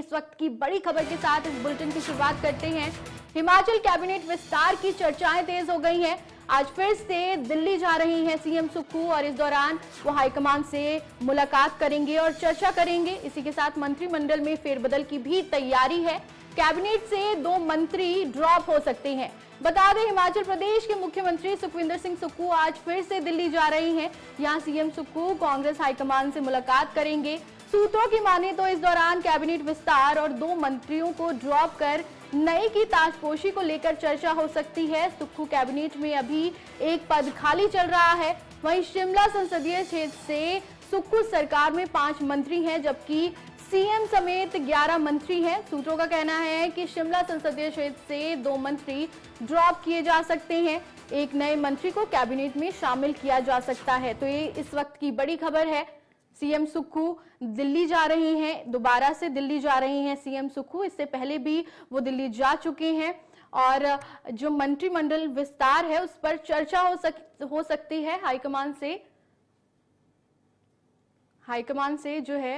इस वक्त की बड़ी खबर के साथ इस बुलेटिन की शुरुआत करते हैं। हिमाचल कैबिनेट विस्तार की चर्चाएं तेज हो गई हैं। आज फिर से दिल्ली जा रही हैं सीएम सुक्खू और इस दौरान वो हाईकमान से मुलाकात करेंगे और चर्चा करेंगे। इसी के साथ मंत्रिमंडल में फेरबदल की भी तैयारी है। कैबिनेट से 2 मंत्री ड्रॉप हो सकते हैं। बता दें, हिमाचल प्रदेश के मुख्यमंत्री सुखविंदर सिंह सुक्खू आज फिर से दिल्ली जा रही हैं। यहां सीएम सुक्खू कांग्रेस हाईकमान से मुलाकात करेंगे। सूत्रों की माने तो इस दौरान कैबिनेट विस्तार और 2 मंत्रियों को ड्रॉप कर नए की ताजपोशी को लेकर चर्चा हो सकती है। सुक्खू कैबिनेट में अभी एक पद खाली चल रहा है। वहीं शिमला संसदीय क्षेत्र से सुक्खू सरकार में 5 मंत्री हैं, जबकि सीएम समेत 11 मंत्री हैं। सूत्रों का कहना है कि शिमला संसदीय क्षेत्र से 2 मंत्री ड्रॉप किए जा सकते हैं। एक नए मंत्री को कैबिनेट में शामिल किया जा सकता है। तो ये इस वक्त की बड़ी खबर है। सीएम सुक्खू दिल्ली जा रही हैं, दोबारा से दिल्ली जा रही हैं सीएम सुक्खू। इससे पहले भी वो दिल्ली जा चुके हैं और जो मंत्रिमंडल विस्तार है उस पर चर्चा हो सकती है हाईकमान से जो है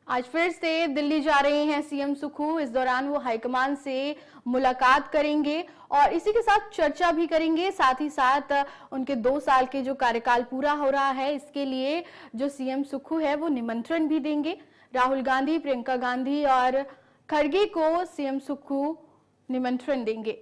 आज फिर से दिल्ली जा रहे हैं सीएम सुक्खू। इस दौरान वो हाईकमान से मुलाकात करेंगे और इसी के साथ चर्चा भी करेंगे। साथ ही साथ उनके 2 साल के जो कार्यकाल पूरा हो रहा है, इसके लिए जो सीएम सुक्खू है वो निमंत्रण भी देंगे। राहुल गांधी, प्रियंका गांधी और खड़गे को सीएम सुक्खू निमंत्रण देंगे।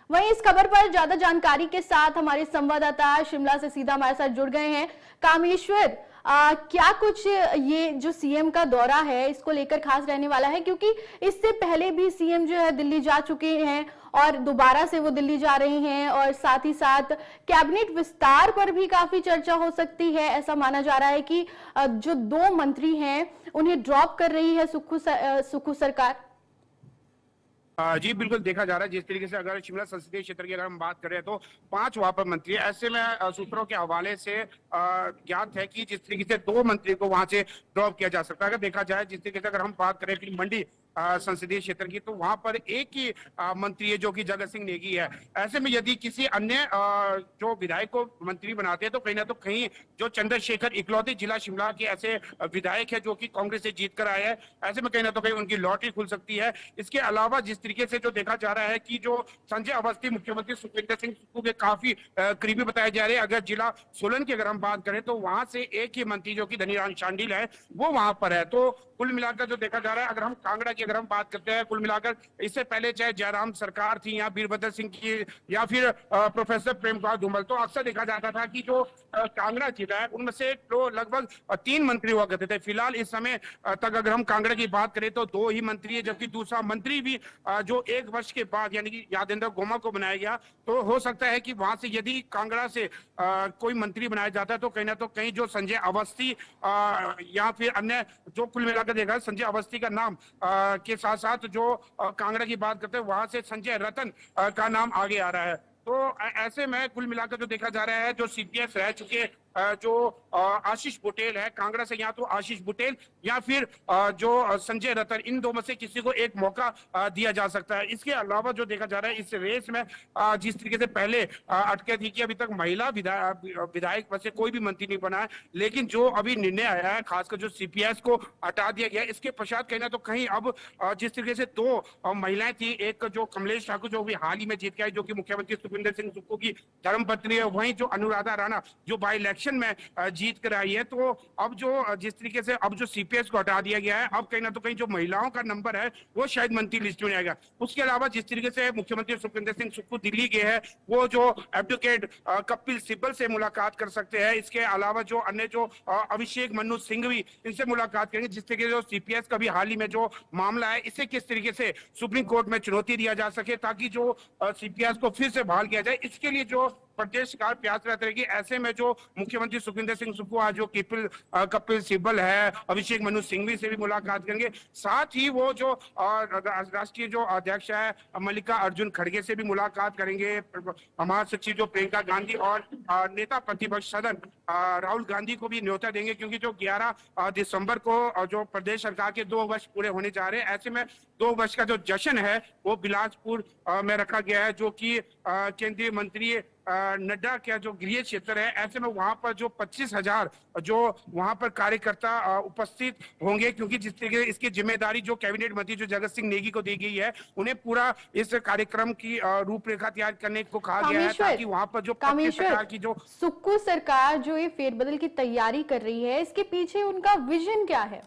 वहीं इस खबर पर ज्यादा जानकारी के साथ हमारे संवाददाता शिमला से सीधा हमारे साथ जुड़ गए हैं। कामेश्वर, क्या कुछ ये जो सीएम का दौरा है इसको लेकर खास रहने वाला है, क्योंकि इससे पहले भी सीएम जो है दिल्ली जा चुके हैं और दोबारा से वो दिल्ली जा रहे हैं और साथ ही साथ कैबिनेट विस्तार पर भी काफी चर्चा हो सकती है। ऐसा माना जा रहा है कि जो 2 मंत्री हैं उन्हें ड्रॉप कर रही है सुक्खू सरकार। जी बिल्कुल, देखा जा रहा है जिस तरीके से अगर शिमला संसदीय क्षेत्र की अगर हम बात करें तो 5 वहां पर मंत्री है। ऐसे में सूत्रों के हवाले से ज्ञात है कि जिस तरीके से 2 मंत्री को वहां से ड्रॉप किया जा सकता है। अगर देखा जाए जिस तरीके से अगर हम बात करें कि मंडी संसदीय क्षेत्र की, तो वहां पर एक ही मंत्री है जो कि जगत सिंह नेगी है। ऐसे में यदि किसी अन्य जो विधायक को मंत्री बनाते हैं तो कहीं ना तो कहीं जो चंद्रशेखर इकलौते जिला शिमला के ऐसे विधायक है जो कि कांग्रेस से जीत कर आए हैं, ऐसे में कहीं ना तो कहीं उनकी लॉटरी खुल सकती है। इसके अलावा जिस तरीके से जो देखा जा रहा है कि जो संजय अवस्थी मुख्यमंत्री सुखविंदर सिंह सुक्खू के काफी करीबी बताए जा रहे हैं। अगर जिला सोलन की अगर हम बात करें तो वहां से एक ही मंत्री जो कि धनीराम शांडिल है वो वहां पर है। तो कुल मिलाकर जो देखा जा रहा है, अगर हम कांगड़ा की अगर हम बात करते हैं, कुल मिलाकर इससे पहले चाहे जयराम सरकार थी या वीरभद्र सिंह की या फिर प्रोफेसर प्रेम कुमार धूमल, तो अक्सर देखा जाता था कि जो कांगड़ा जिला है उनमें से तो लगभग 3 मंत्री हुआ करते थे। फिलहाल इस समय तक अगर हम कांगड़ा की बात करें तो 2 ही मंत्री है, जबकि दूसरा मंत्री भी जो 1 वर्ष के बाद यानी कि यादेंद्र गोमा को बनाया गया। तो हो सकता है कि वहां से यदि कांगड़ा से कोई मंत्री बनाया जाता है तो कहीं ना तो कहीं जो संजय अवस्थी या फिर अन्य जो कुल मिलाकर देखा संजय अवस्थी का नाम के साथ साथ जो कांगड़ा की बात करते हैं वहां से संजय रतन का नाम आगे आ रहा है। तो ऐसे में कुल मिलाकर जो देखा जा रहा है, जो सीपीएस रह चुके जो आशीष बुटेल है कांगड़ा से, या तो आशीष बुटेल या फिर जो संजय रतन, इन 2 में से किसी को एक मौका दिया जा सकता है। इसके अलावा जो देखा जा रहा है इस रेस में जिस तरीके से पहले अटके थी कि अभी तक महिला विधायक में से कोई भी मंत्री नहीं बना है, लेकिन जो अभी निर्णय आया है खासकर जो सीपीएस को हटा दिया गया, इसके पश्चात कहीं ना तो कहीं अब जिस तरीके से 2 महिलाएं थी, एक जो कमलेश ठाकुर जो भी हाल ही में जीत के आई जो कि मुख्यमंत्री सुखविंदर सिंह सुक्खू की धर्मपत्नी है, वहीं जो अनुराधा राणा जो बाई इलेक्शन में जीत कर आई है। तो अब जो जिस तरीके से अब जो सीपीएस को हटा दिया गया है, अब कहीं ना तो कहीं जो महिलाओं का नंबर है वो शायद मंत्री लिस्ट में आएगा। उसके अलावा जिस तरीके से मुख्यमंत्री सुखविंदर सिंह सुक्खू दिल्ली गए हैं, वो जो एडवोकेट कपिल सिब्बल से मुलाकात कर सकते हैं। इसके अलावा जो अन्य जो अभिषेक मनु सिंघवी, इनसे मुलाकात करेंगे। जिस तरीके से जो सीपीएस का भी हाल ही में जो मामला है, इसे किस तरीके से सुप्रीम कोर्ट में चुनौती दिया जा सके ताकि जो सीपीएस को फिर से बहाल किया जाए, इसके लिए जो प्रदेश सरकार प्रयासरत रहेगी। ऐसे में जो मुख्यमंत्री सुखविंदर सिंह सुक्खू आज जो कपिल सिब्बल है, अभिषेक मनु सिंघवी से भी मुलाकात करेंगे। साथ ही वो जो राष्ट्रीय जो अध्यक्ष है मल्लिका अर्जुन खड़गे से भी मुलाकात करेंगे। महासचिव जो प्रियंका गांधी और नेता प्रतिपक्ष सदन राहुल गांधी को भी न्योता देंगे, क्योंकि जो 11 दिसंबर को जो प्रदेश सरकार के 2 वर्ष पूरे होने जा रहे हैं। ऐसे में 2 वर्ष का जो जश्न है वो बिलासपुर में रखा गया है, जो कि केंद्रीय मंत्री नड्डा का जो गृह क्षेत्र है। ऐसे में वहां पर जो 25,000 जो वहां पर कार्यकर्ता उपस्थित होंगे, क्योंकि जिस तरीके से इसकी जिम्मेदारी जो कैबिनेट मंत्री जो जगत सिंह नेगी को दी गई है, उन्हें पूरा इस कार्यक्रम की रूपरेखा तैयार करने को कहा गया है, ताकि वहां पर जो सरकार की जो सुक्खू सरकार जो ये फेरबदल की तैयारी कर रही है, इसके पीछे उनका विजन क्या है?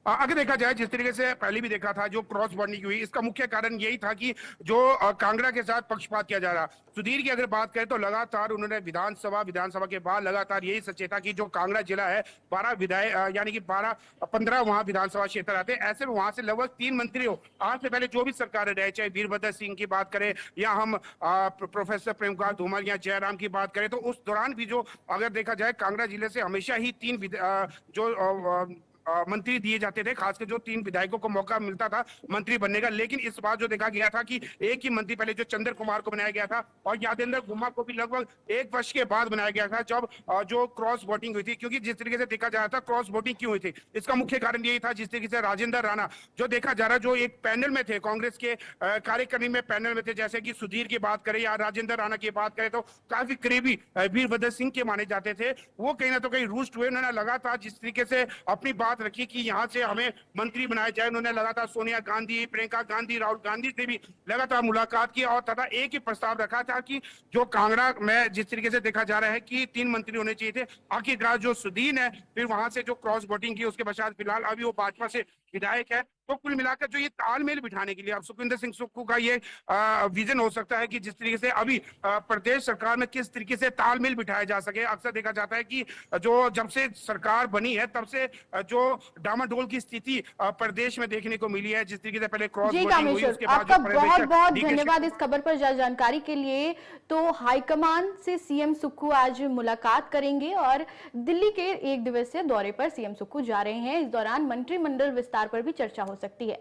अगर देखा जाए, जिस तरीके से पहले भी देखा था, जो क्रॉस बॉन्डिंग हुई, इसका मुख्य कारण यही था कि जो कांगड़ा के साथ पक्षपात किया जा रहा। सुधीर की अगर बात करें तो लगातार उन्होंने विधानसभा के बाद लगातार यही सचेता कि जो कांगड़ा जिला है 12 विधायक यानी कि 15 वहां विधानसभा क्षेत्र आते हैं। ऐसे में वहां से लगभग 3 मंत्री हो आज से पहले जो भी सरकार रहे, चाहे वीरभद्र सिंह की बात करें या हम प्रोफेसर प्रेम कुमार धूमल या जयराम की बात करें, तो उस दौरान भी जो अगर देखा जाए कांगड़ा जिले से हमेशा ही 3 मंत्री दिए जाते थे, खासकर जो 3 विधायकों को मौका मिलता था मंत्री बनने का। लेकिन इस बार जो देखा गया था कि एक ही मंत्री पहले जो चंद्र कुमार को बनाया गया था और यादेंद्र गुम्मा को भी लगभग 1 वर्ष के बाद बनाया गया था, जब जो क्रॉस वोटिंग हुई थी। क्योंकि जिस तरीके से देखा जा रहा था क्रॉस वोटिंग क्यों हुई थी, इसका मुख्य कारण यही था जिस तरीके से राजेंद्र राणा जो देखा जा रहा, जो एक पैनल में थे, कांग्रेस के कार्यकारिणी में पैनल में थे, जैसे कि सुधीर की बात करें या राजेंद्र राणा की बात करें, तो काफी करीबी वीरभद्र सिंह के माने जाते थे। वो कहीं ना तो कहीं रूस्ट हुए। उन्होंने लगातार जिस तरीके से अपनी बात रखी कि यहाँ से हमें मंत्री बनाया जाए, उन्होंने लगातार सोनिया गांधी, प्रियंका गांधी, राहुल गांधी से भी लगातार मुलाकात की और तथा एक ही प्रस्ताव रखा था कि जो कांगड़ा में जिस तरीके से देखा जा रहा है कि 3 मंत्री होने चाहिए थे, आखिरकार जो सुधीर है फिर वहां से जो क्रॉस वोटिंग की, उसके पश्चात फिलहाल अभी वो भाजपा से विधायक है। तो कुल मिलाकर जो ये तालमेल बिठाने के लिए अब सुखविंदर सिंह सुक्खू का ये विजन हो सकता है कि जिस तरीके से अभी प्रदेश सरकार में किस तरीके से तालमेल बिठाया जा सके। अक्सर देखा जाता है कि जो जब से सरकार बनी है तब से जो डामाडोल की स्थिति प्रदेश में देखने को मिली है। जिस तरीके से पहले क्रॉस वोटिंग हुई, उसके बाद आपका बहुत बहुत धन्यवाद इस खबर पर जानकारी के लिए। तो हाईकमान से सीएम सुक्खू आज मुलाकात करेंगे और दिल्ली के 1 दिवसीय दौरे पर सीएम सुक्खू जा रहे हैं। इस दौरान मंत्रिमंडल विस्तार पर भी चर्चा हो सकती है।